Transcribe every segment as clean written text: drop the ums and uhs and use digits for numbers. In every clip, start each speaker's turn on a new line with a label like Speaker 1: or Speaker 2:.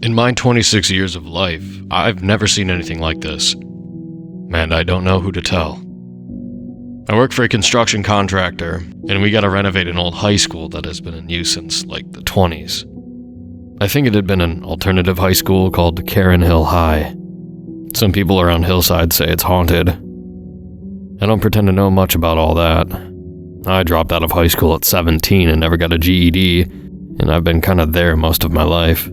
Speaker 1: In my 26 years of life, I've never seen anything like this. And I don't know who to tell. I work for a construction contractor, and we gotta renovate an old high school that has been in use since, like, the 20s. I think it had been an alternative high school called Karen Hill High. Some people around Hillside say it's haunted. I don't pretend to know much about all that. I dropped out of high school at 17 and never got a GED, and I've been kinda there most of my life.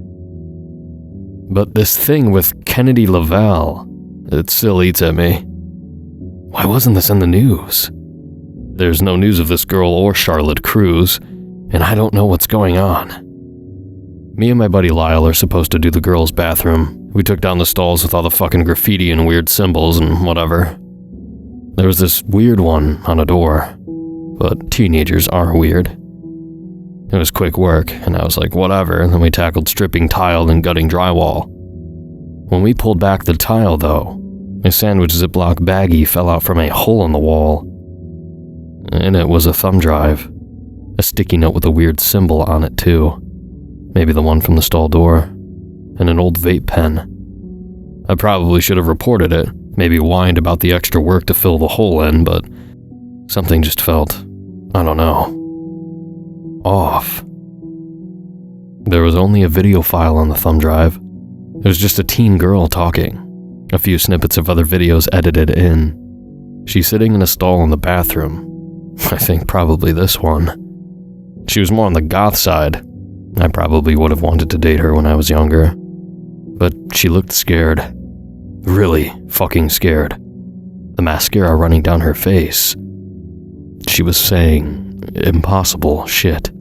Speaker 1: But this thing with Kennedy Lavalle, it still eats at me. Why wasn't this in the news? There's no news of this girl or Charlotte Cruz, and I don't know what's going on. Me and my buddy Lyle are supposed to do the girls' bathroom. We took down the stalls with all the fucking graffiti and weird symbols and whatever. There was this weird one on a door, but teenagers are weird. It was quick work, and I was like, whatever, and then we tackled stripping tile and gutting drywall. When we pulled back the tile, though, a sandwich Ziploc baggie fell out from a hole in the wall. In it was a thumb drive, a sticky note with a weird symbol on it, too. Maybe the one from the stall door, and an old vape pen. I probably should have reported it, maybe whined about the extra work to fill the hole in, but something just felt, I don't know, off. There was only a video file on the thumb drive. It was just a teen girl talking, a few snippets of other videos edited in. She's sitting in a stall in the bathroom. I think probably this one. She was more on the goth side. I probably would have wanted to date her when I was younger. But she looked scared. Really fucking scared. The mascara running down her face. She was saying impossible shit.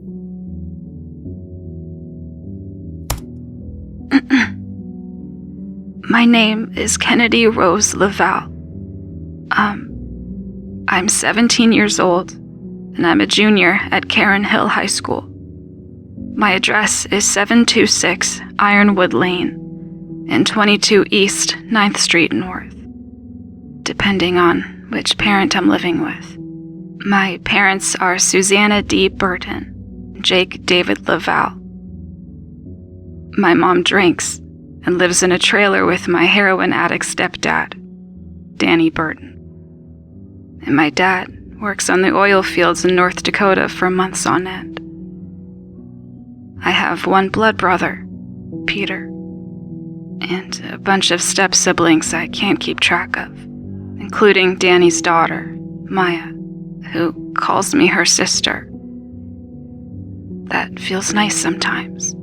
Speaker 2: My name is Kennedy Rose Lavalle. I'm 17 years old, and I'm a junior at Karen Hill High School. My address is 726 Ironwood Lane and 22 East 9th Street North, depending on which parent I'm living with. My parents are Susanna D. Burton and Jake David Lavalle. My mom drinks and lives in a trailer with my heroin addict stepdad, Danny Burton. And my dad works on the oil fields in North Dakota for months on end. I have one blood brother, Peter, and a bunch of step-siblings I can't keep track of, including Danny's daughter, Maya, who calls me her sister. That feels nice sometimes.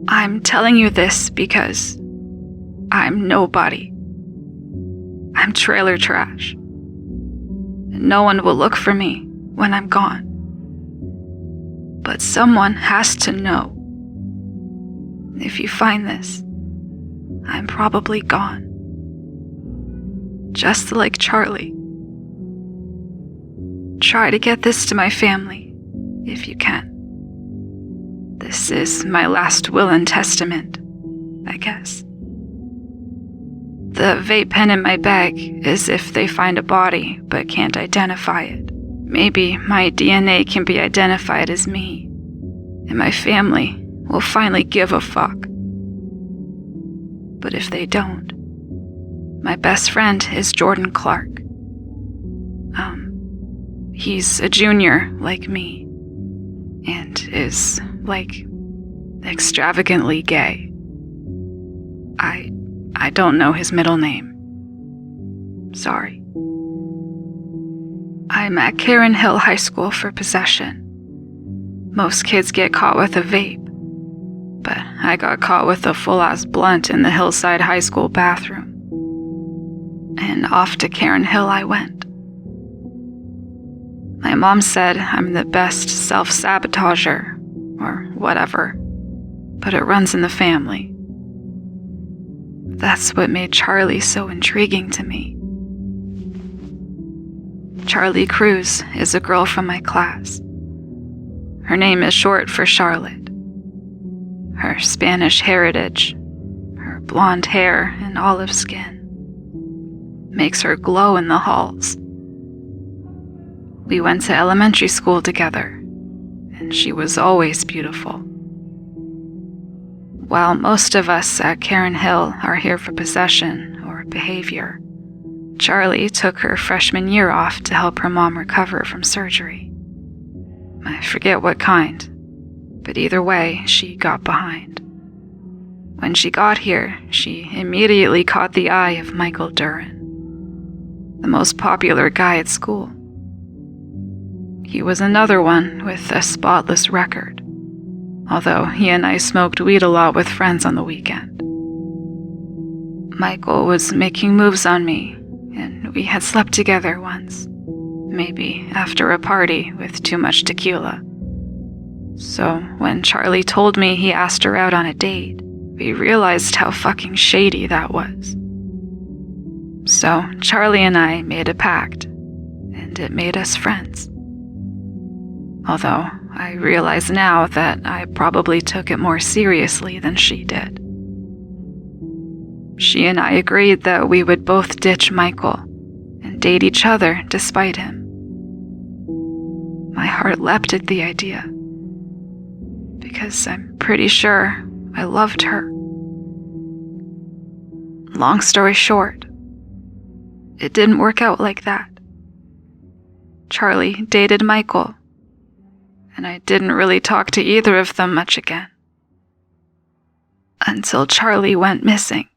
Speaker 2: I'm telling you this because I'm nobody. I'm trailer trash. No one will look for me when I'm gone. But someone has to know. If you find this, I'm probably gone. Just like Charlie. Try to get this to my family, if you can. This is my last will and testament, I guess. The vape pen in my bag is if they find a body but can't identify it. Maybe my DNA can be identified as me, and my family will finally give a fuck. But if they don't, my best friend is Jordan Clark. He's a junior like me, and is, like, extravagantly gay. I don't know his middle name. Sorry. I'm at Karen Hill High School for possession. Most kids get caught with a vape, but I got caught with a full-ass blunt in the Hillside High School bathroom. And off to Karen Hill I went. My mom said I'm the best self-sabotager, or whatever, but it runs in the family. That's what made Charlie so intriguing to me. Charlie Cruz is a girl from my class. Her name is short for Charlotte. Her Spanish heritage, her blonde hair and olive skin, makes her glow in the halls. We went to elementary school together, and she was always beautiful. While most of us at Karen Hill are here for possession or behavior, Charlie took her freshman year off to help her mom recover from surgery. I forget what kind, but either way, she got behind. When she got here, she immediately caught the eye of Michael Duran, the most popular guy at school. He was another one with a spotless record, although he and I smoked weed a lot with friends on the weekend. Michael was making moves on me, and we had slept together once, maybe after a party with too much tequila. So when Charlie told me he asked her out on a date, we realized how fucking shady that was. So Charlie and I made a pact, and it made us friends. Although I realize now that I probably took it more seriously than she did. She and I agreed that we would both ditch Michael and date each other despite him. My heart leapt at the idea, because I'm pretty sure I loved her. Long story short, it didn't work out like that. Charlie dated Michael, and I didn't really talk to either of them much again. Until Charlie went missing.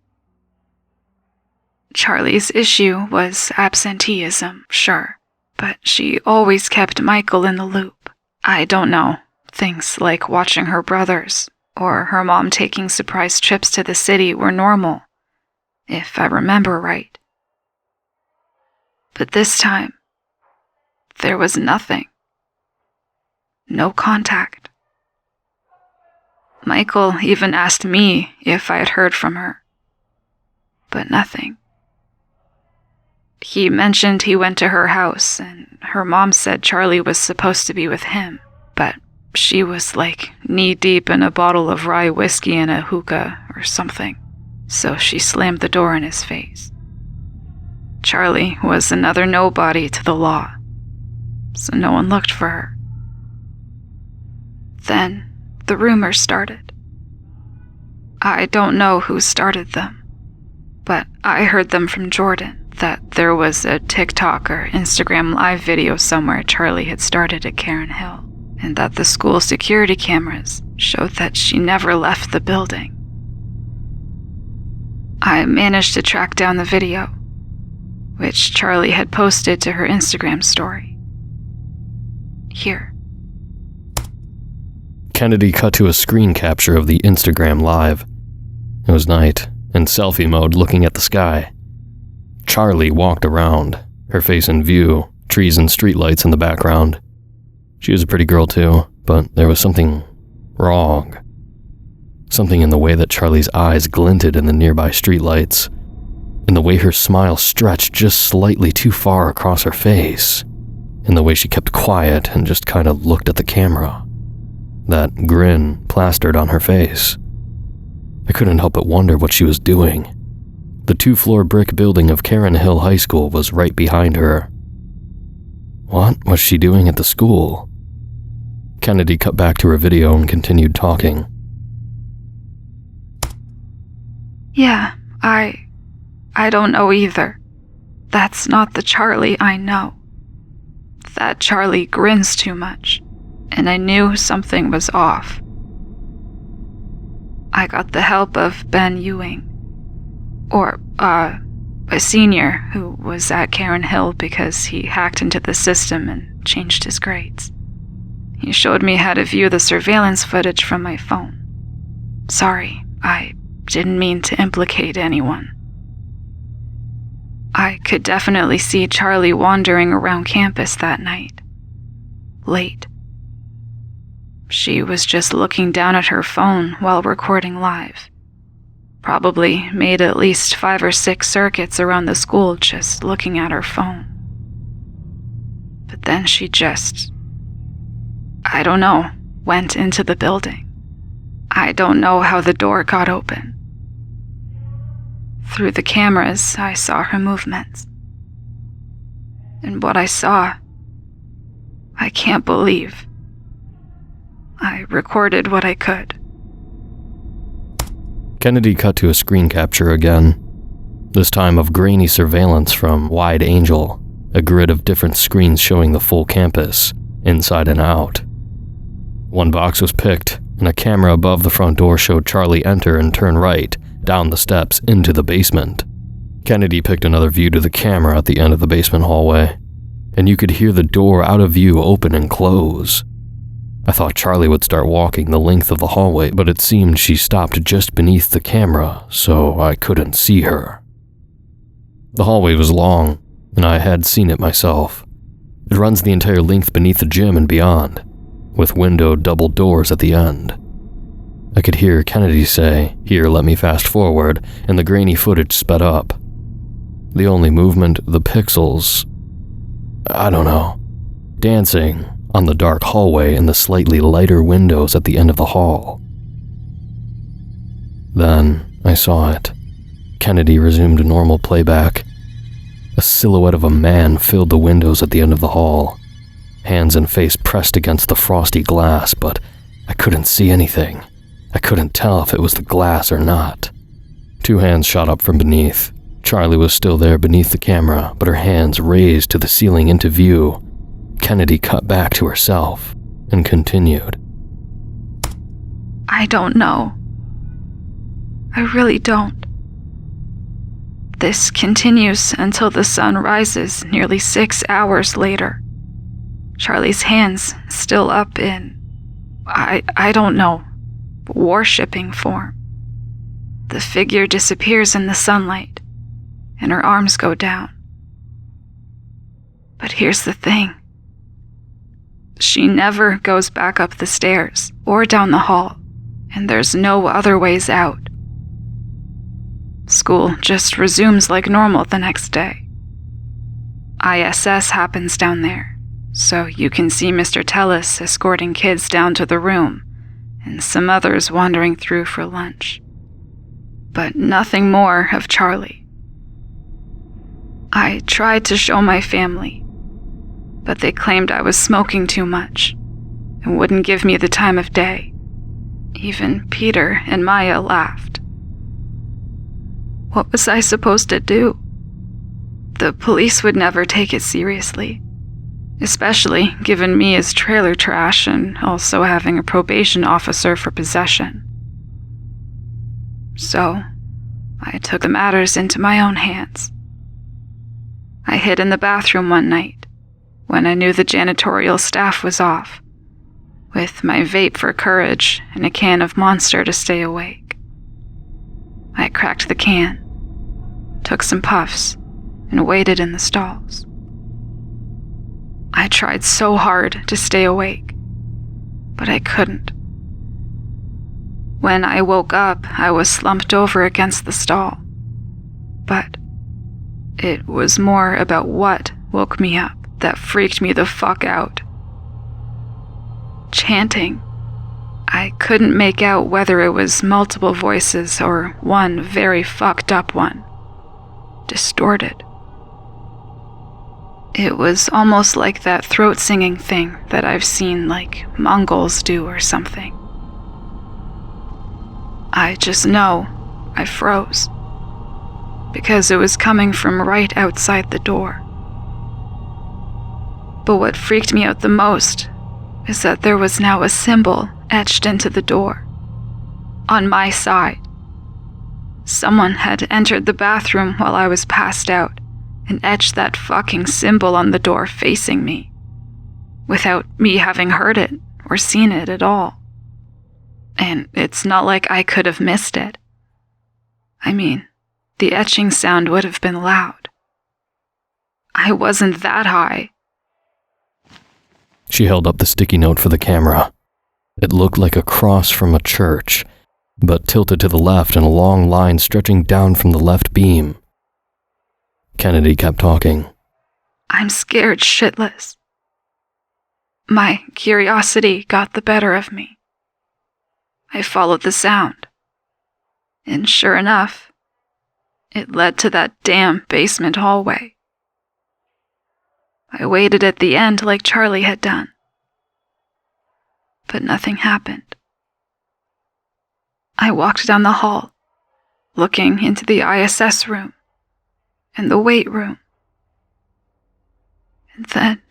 Speaker 2: Charlie's issue was absenteeism, sure, but she always kept Michael in the loop. I don't know, things like watching her brothers or her mom taking surprise trips to the city were normal, if I remember right. But this time, there was nothing. No contact. Michael even asked me if I had heard from her, but nothing. He mentioned he went to her house, and her mom said Charlie was supposed to be with him, but she was like knee-deep in a bottle of rye whiskey and a hookah or something, so she slammed the door in his face. Charlie was another nobody to the law, so no one looked for her. Then the rumors started. I don't know who started them, but I heard them from Jordan, that there was a TikTok or Instagram live video somewhere Charlie had started at Karen Hill, and that the school security cameras showed that she never left the building. I managed to track down the video, which Charlie had posted to her Instagram story. Here.
Speaker 1: Kennedy cut to a screen capture of the Instagram live. It was night, in selfie mode looking at the sky. Charlie walked around, her face in view, trees and streetlights in the background. She was a pretty girl too, but there was something wrong. Something in the way that Charlie's eyes glinted in the nearby streetlights, in the way her smile stretched just slightly too far across her face, in the way she kept quiet and just kind of looked at the camera. That grin plastered on her face. I couldn't help but wonder what she was doing. The 2-floor brick building of Karen Hill High School was right behind her. What was she doing at the school? Kennedy cut back to her video and continued talking.
Speaker 2: Yeah, I don't know either. That's not the Charlie I know. That Charlie grins too much, and I knew something was off. I got the help of Ben Ewing, or a senior who was at Karen Hill because he hacked into the system and changed his grades. He showed me how to view the surveillance footage from my phone. Sorry, I didn't mean to implicate anyone. I could definitely see Charlie wandering around campus that night. Late. She was just looking down at her phone while recording live. Probably made at least 5 or 6 circuits around the school just looking at her phone. But then she just, I don't know, went into the building. I don't know how the door got open. Through the cameras, I saw her movements. And what I saw, I can't believe. I recorded what I could.
Speaker 1: Kennedy cut to a screen capture again, this time of grainy surveillance from Wide Angel, a grid of different screens showing the full campus, inside and out. One box was picked, and a camera above the front door showed Charlie enter and turn right, down the steps into the basement. Kennedy picked another view to the camera at the end of the basement hallway, and you could hear the door out of view open and close. I thought Charlie would start walking the length of the hallway, but it seemed she stopped just beneath the camera, so I couldn't see her. The hallway was long, and I had seen it myself. It runs the entire length beneath the gym and beyond, with windowed double doors at the end. I could hear Kennedy say, "Here, let me fast forward," and the grainy footage sped up. The only movement, the pixels, I don't know, dancing on the dark hallway and the slightly lighter windows at the end of the hall. Then I saw it. Kennedy resumed normal playback. A silhouette of a man filled the windows at the end of the hall, hands and face pressed against the frosty glass, but I couldn't see anything. I couldn't tell if it was the glass or not. Two hands shot up from beneath. Charlie was still there beneath the camera, but her hands raised to the ceiling into view. Kennedy cut back to herself and continued.
Speaker 2: I don't know. I really don't. This continues until the sun rises nearly 6 hours later. Charlie's hands still up in, I don't know, worshipping form. The figure disappears in the sunlight, and her arms go down. But here's the thing. She never goes back up the stairs or down the hall, and there's no other ways out. School just resumes like normal the next day. ISS happens down there, so you can see Mr. Tellis escorting kids down to the room, and some others wandering through for lunch. But nothing more of Charlie. I tried to show my family, but they claimed I was smoking too much and wouldn't give me the time of day. Even Peter and Maya laughed. What was I supposed to do? The police would never take it seriously, especially given me as trailer trash and also having a probation officer for possession. So, I took the matters into my own hands. I hid in the bathroom one night, when I knew the janitorial staff was off, with my vape for courage and a can of Monster to stay awake. I cracked the can, took some puffs, and waited in the stalls. I tried so hard to stay awake, but I couldn't. When I woke up, I was slumped over against the stall, but it was more about what woke me up that freaked me the fuck out. Chanting. I couldn't make out whether it was multiple voices or one very fucked up one. Distorted. It was almost like that throat singing thing that I've seen like Mongols do or something. I just know I froze, because it was coming from right outside the door. But what freaked me out the most is that there was now a symbol etched into the door, on my side. Someone had entered the bathroom while I was passed out and etched that fucking symbol on the door facing me, without me having heard it or seen it at all. And it's not like I could have missed it. I mean, the etching sound would have been loud. I wasn't that high.
Speaker 1: She held up the sticky note for the camera. It looked like a cross from a church, but tilted to the left in a long line stretching down from the left beam. Kennedy kept talking.
Speaker 2: I'm scared shitless. My curiosity got the better of me. I followed the sound, and sure enough, it led to that damn basement hallway. I waited at the end like Charlie had done. but nothing happened. I walked down the hall, looking into the ISS room and the weight room. And then...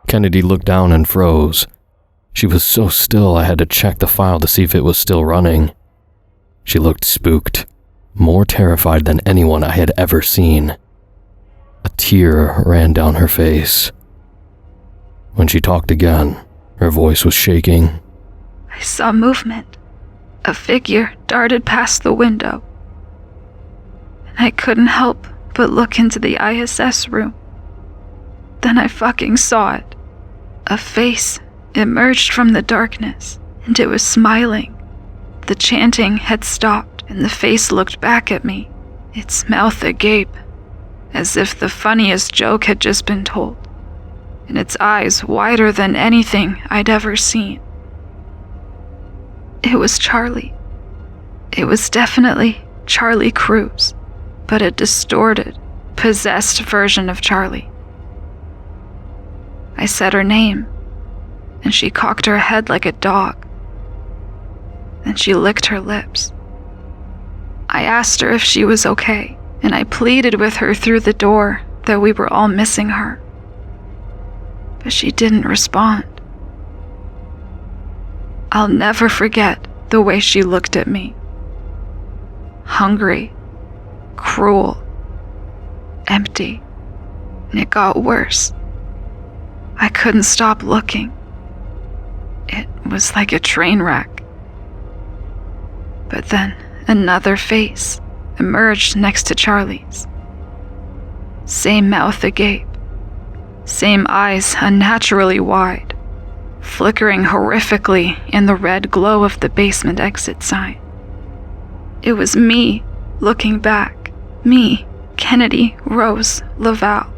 Speaker 1: Kennedy looked down and froze. She was so still I had to check the file to see if it was still running. She looked spooked, more terrified than anyone I had ever seen. A tear ran down her face. When she talked again, her voice was shaking.
Speaker 2: I saw movement. A figure darted past the window. And I couldn't help but look into the ISS room. Then I fucking saw it. A face emerged from the darkness, and it was smiling. The chanting had stopped, and the face looked back at me, its mouth agape, as if the funniest joke had just been told, and its eyes wider than anything I'd ever seen. It was Charlie. It was definitely Charlie Cruz, but a distorted, possessed version of Charlie. I said her name, and she cocked her head like a dog. Then she licked her lips. I asked her if she was okay, and I pleaded with her through the door that we were all missing her. But she didn't respond. I'll never forget the way she looked at me. Hungry, cruel, empty, and it got worse. I couldn't stop looking. It was like a train wreck. But then another face emerged next to Charlie's. Same mouth agape, same eyes unnaturally wide, flickering horrifically in the red glow of the basement exit sign. It was me looking back, me, Kennedy Rose Lavalle.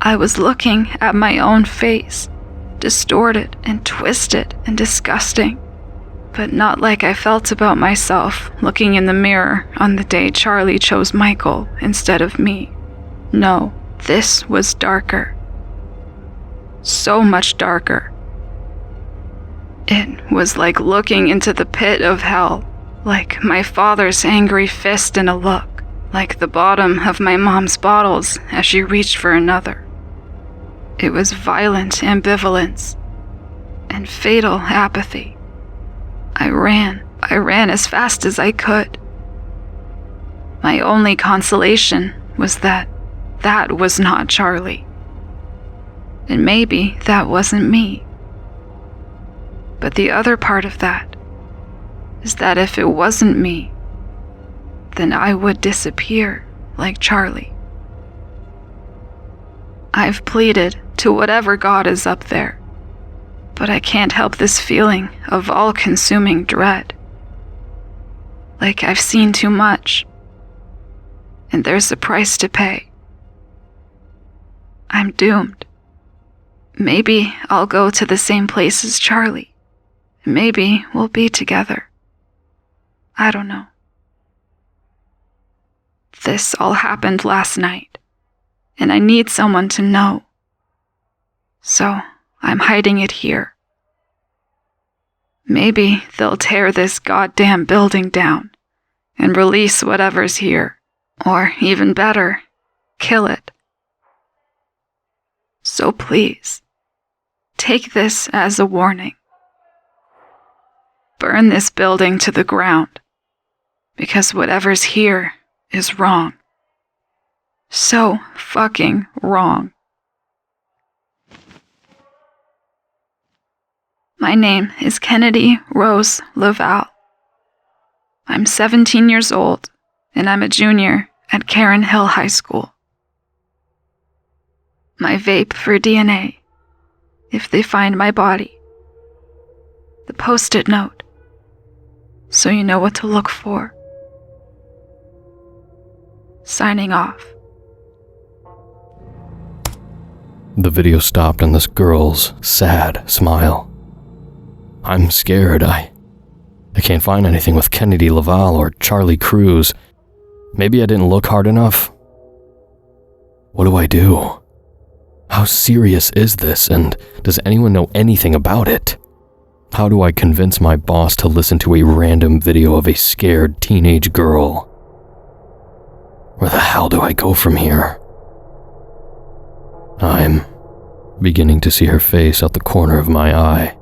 Speaker 2: I was looking at my own face, distorted and twisted and disgusting, but not like I felt about myself looking in the mirror on the day Charlie chose Michael instead of me. No, this was darker. So much darker. It was like looking into the pit of hell, like my father's angry fist in a look, like the bottom of my mom's bottles as she reached for another. It was violent ambivalence and fatal apathy. I ran as fast as I could. My only consolation was that was not Charlie. And maybe that wasn't me. But the other part of that is that if it wasn't me, then I would disappear like Charlie. I've pleaded to whatever God is up there, but I can't help this feeling of all-consuming dread. Like I've seen too much, and there's a price to pay. I'm doomed. Maybe I'll go to the same place as Charlie. Maybe we'll be together. I don't know. This all happened last night, and I need someone to know. So I'm hiding it here. Maybe they'll tear this goddamn building down and release whatever's here, or even better, kill it. So please, take this as a warning. Burn this building to the ground, because whatever's here is wrong. So fucking wrong. My name is Kennedy Rose Lavalle. I'm 17 years old, and I'm a junior at Karen Hill High School. My vape for DNA, if they find my body. The post-it note, so you know what to look for. Signing off.
Speaker 1: The video stopped on this girl's sad smile. I'm scared. I can't find anything with Kennedy Lavalle or Charlie Cruz. Maybe I didn't look hard enough. What do I do? How serious is this, and does anyone know anything about it? How do I convince my boss to listen to a random video of a scared teenage girl? Where the hell do I go from here? I'm beginning to see her face out the corner of my eye.